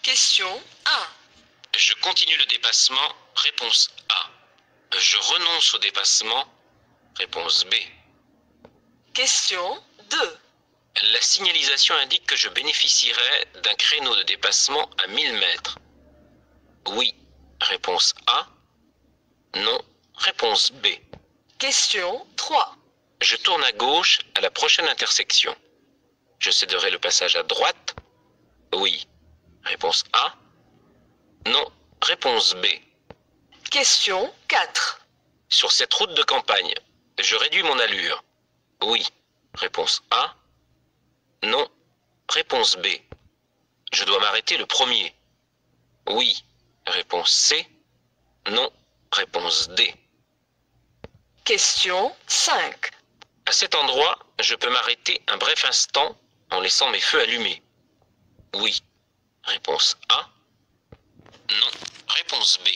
Question 1. Je continue le dépassement. Réponse A. Je renonce au dépassement. Réponse B. Question 2. La signalisation indique que je bénéficierai d'un créneau de dépassement à 1000 mètres. Oui. Réponse A. Non. Réponse B. Question 3. Je tourne à gauche à la prochaine intersection. Je céderai le passage à droite. Oui. Réponse A. Non. Réponse B. Question 4. Sur cette route de campagne, je réduis mon allure. Oui. Réponse A. Non. Réponse B. Je dois m'arrêter le premier. Oui. Réponse C. Non. Réponse D. Question 5. À cet endroit, je peux m'arrêter un bref instant en laissant mes feux allumés. Oui. Réponse A. Non. Réponse B.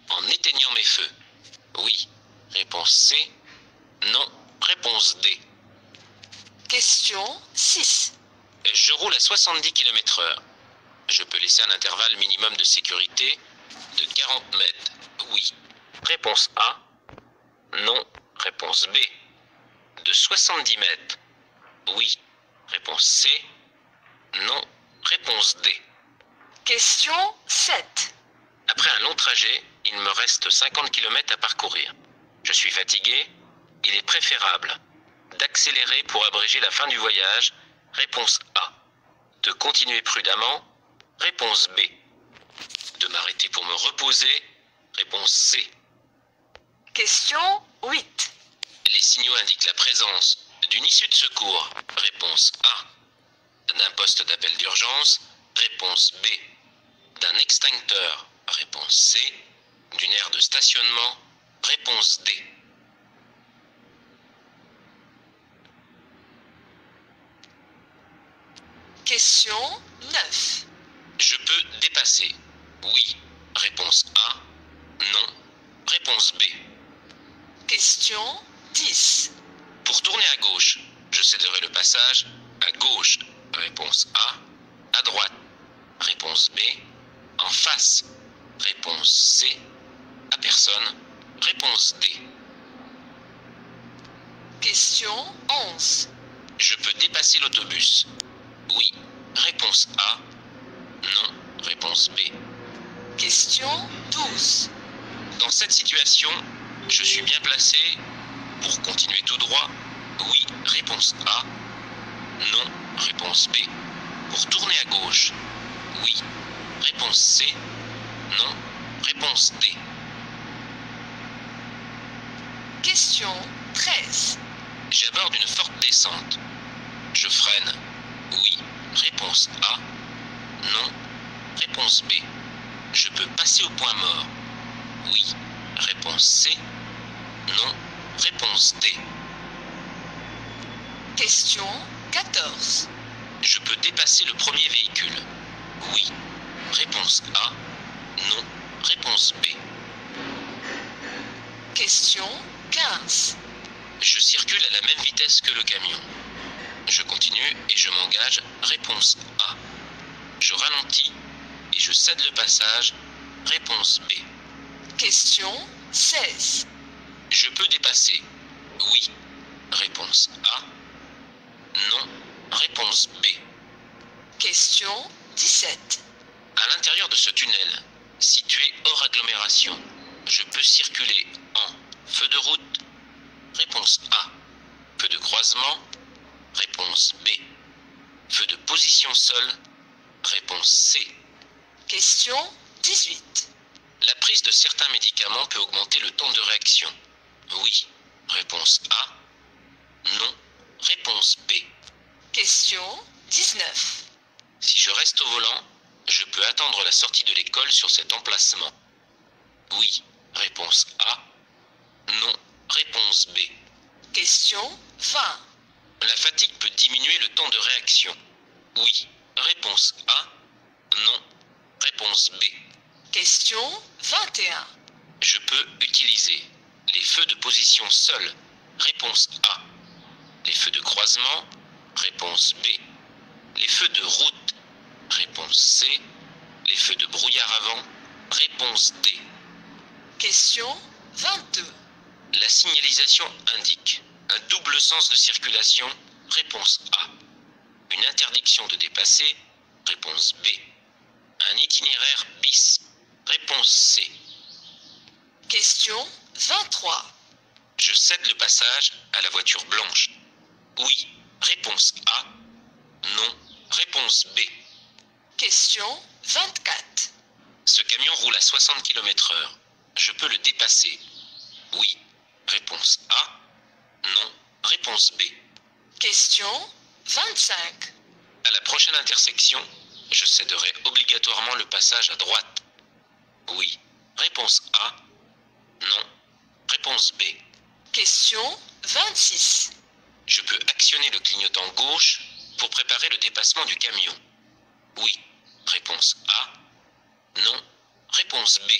En éteignant mes feux. Oui. Réponse C. Non. Réponse D. Question 6. Je roule à 70 km/h. Je peux laisser un intervalle minimum de sécurité de 40 mètres. Oui. Réponse A. Non. Réponse B. De 70 mètres. Oui. Réponse C. Non. Réponse D. Question 7. Après un long trajet, il me reste 50 km à parcourir. Je suis fatigué. Il est préférable d'accélérer pour abréger la fin du voyage. Réponse A. De continuer prudemment. Réponse B. De m'arrêter pour me reposer. Réponse C. Question 8. Les signaux indiquent la présence d'une issue de secours. Réponse A. D'un poste d'appel d'urgence. Réponse B. D'un extincteur. Réponse C. D'une aire de stationnement. Réponse D. Question 9. Je peux dépasser. Oui. Réponse A. Non. Réponse B. Question 10. Pour tourner à gauche, je céderai le passage à gauche. Réponse A. À droite. Réponse B. En face. Réponse C. À personne. Réponse D. Question 11. Je peux dépasser l'autobus. Oui. Réponse A. Non. Réponse B. Question 12. Dans cette situation, je suis bien placé pour continuer tout droit. Oui. Réponse A. Non. Réponse B. Pour tourner à gauche. Oui. Réponse C. Non. Réponse D. Question 13. J'aborde une forte descente. Je freine. Oui. Réponse A. Non. Réponse B. Je peux passer au point mort. Oui. Réponse C. Non. Réponse D. Question 14. Je peux dépasser le premier véhicule. Oui. Réponse A. Non. Réponse B. Question 15. Je circule à la même vitesse que le camion. Je continue et je m'engage. Réponse A. Je ralentis et je cède le passage. Réponse B. Question 16. Je peux dépasser. Oui. Réponse A. Non. Réponse B. Question 17. À l'intérieur de ce tunnel, situé hors agglomération, je peux circuler en feu de route. Réponse A. Feu de croisement. Réponse B. Feu de position sol. Réponse C. Question 18. La prise de certains médicaments peut augmenter le temps de réaction. Oui. Réponse A. Non. Réponse B. Question 19. Si je reste au volant, je peux attendre la sortie de l'école sur cet emplacement. Oui. Réponse A. Non. Réponse B. Question 20. La fatigue peut diminuer le temps de réaction. Oui. Réponse A. Non. Réponse B. Question 21. Je peux utiliser les feux de position sol. Réponse A. Les feux de croisement. Réponse B. Les feux de route. Réponse C. Les feux de brouillard avant. Réponse D. Question 22. La signalisation indique un double sens de circulation. Réponse A. Une interdiction de dépasser. Réponse B. Un itinéraire bis. Réponse C. Question 23. Je cède le passage à la voiture blanche. Oui. Réponse A. Non. Réponse B. Question 24. Ce camion roule à 60 km/h. Je peux le dépasser. Oui. Réponse A. Non. Réponse B. Question 25. À la prochaine intersection, je céderai obligatoirement le passage à droite. Oui. Réponse A. Non. Réponse B. Question 26. Je peux actionner le clignotant gauche pour préparer le dépassement du camion. Oui. Réponse A. Non. Réponse B.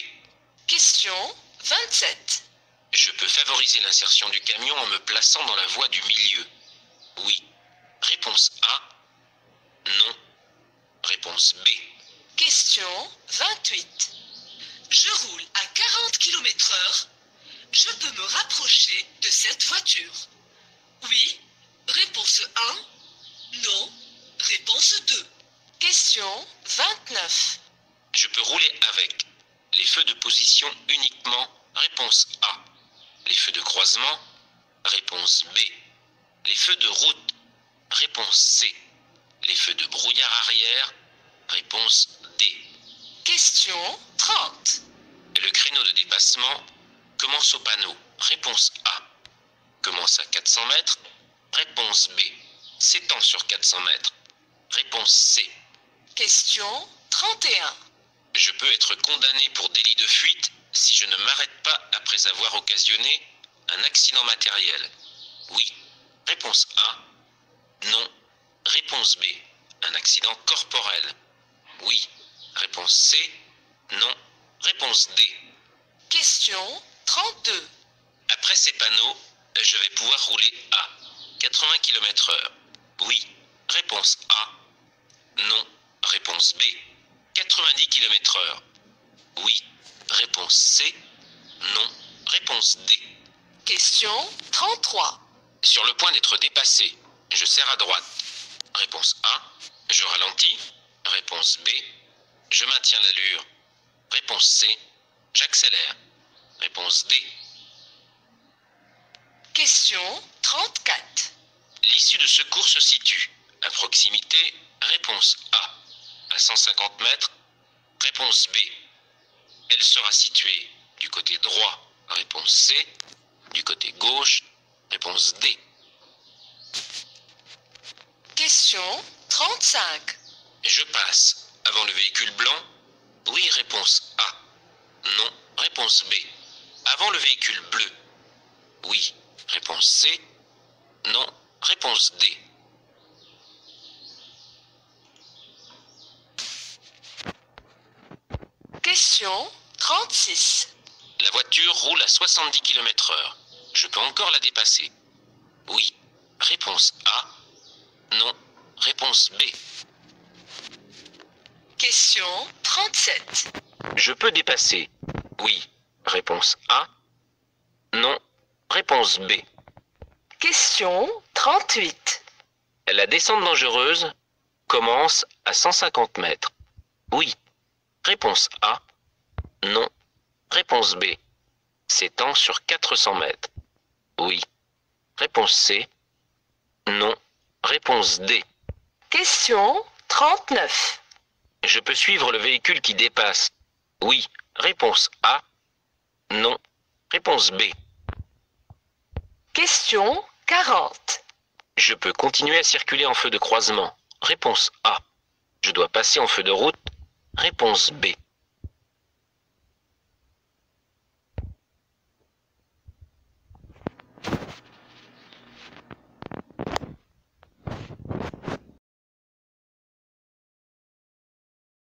Question 27. Je peux favoriser l'insertion du camion en me plaçant dans la voie du milieu. Oui. Réponse A. Non. Réponse B. Question 28. Je roule à 40 km/h. Je peux me rapprocher de cette voiture. Oui. Réponse 1. Non. Réponse 2. Question 29. Je peux rouler avec. Les feux de position uniquement. Réponse A. Les feux de croisement. Réponse B. Les feux de route. Réponse C. Les feux de brouillard arrière. Réponse D. Question 30. Le créneau de dépassement commence au panneau. Réponse A. Commence à 400 mètres. Réponse B. S'étend sur 400 mètres. Réponse C. Question 31. Je peux être condamné pour délit de fuite si je ne m'arrête pas après avoir occasionné un accident matériel. Oui. Réponse A. Non. Réponse B. Un accident corporel. Oui. Réponse C. Non. Réponse D. Question 32. Après ces panneaux, je vais pouvoir rouler à 80 km/h. Oui. Réponse A. Non. Réponse B. 90 km/h. Oui. Réponse C. Non. Réponse D. Question 33. Sur le point d'être dépassé, je serre à droite. Réponse A. Je ralentis. Réponse B. Je maintiens l'allure. Réponse C. J'accélère. Réponse D. Question 34. L'issue de secours se situe à proximité. Réponse A. À 150 mètres. Réponse B. Elle sera située du côté droit. Réponse C. Du côté gauche. Réponse D. Question 35. Je passe avant le véhicule blanc. Oui, réponse A. Non, réponse B. Avant le véhicule bleu. Oui, réponse C. Non, réponse D. Question 36. La voiture roule à 70 km/h. Je peux encore la dépasser. Oui, réponse A. Non, réponse B. Question 37. Je peux dépasser. Oui, réponse A. Non, réponse B. Question 38. La descente dangereuse commence à 150 mètres. Oui, réponse A. Non, réponse B. S'étend sur 400 mètres. Oui, réponse C. Non, réponse D. Question 39. Je peux suivre le véhicule qui dépasse. Oui, réponse A. Non, réponse B. Question 40. Je peux continuer à circuler en feu de croisement. Réponse A. Je dois passer en feu de route. Réponse B.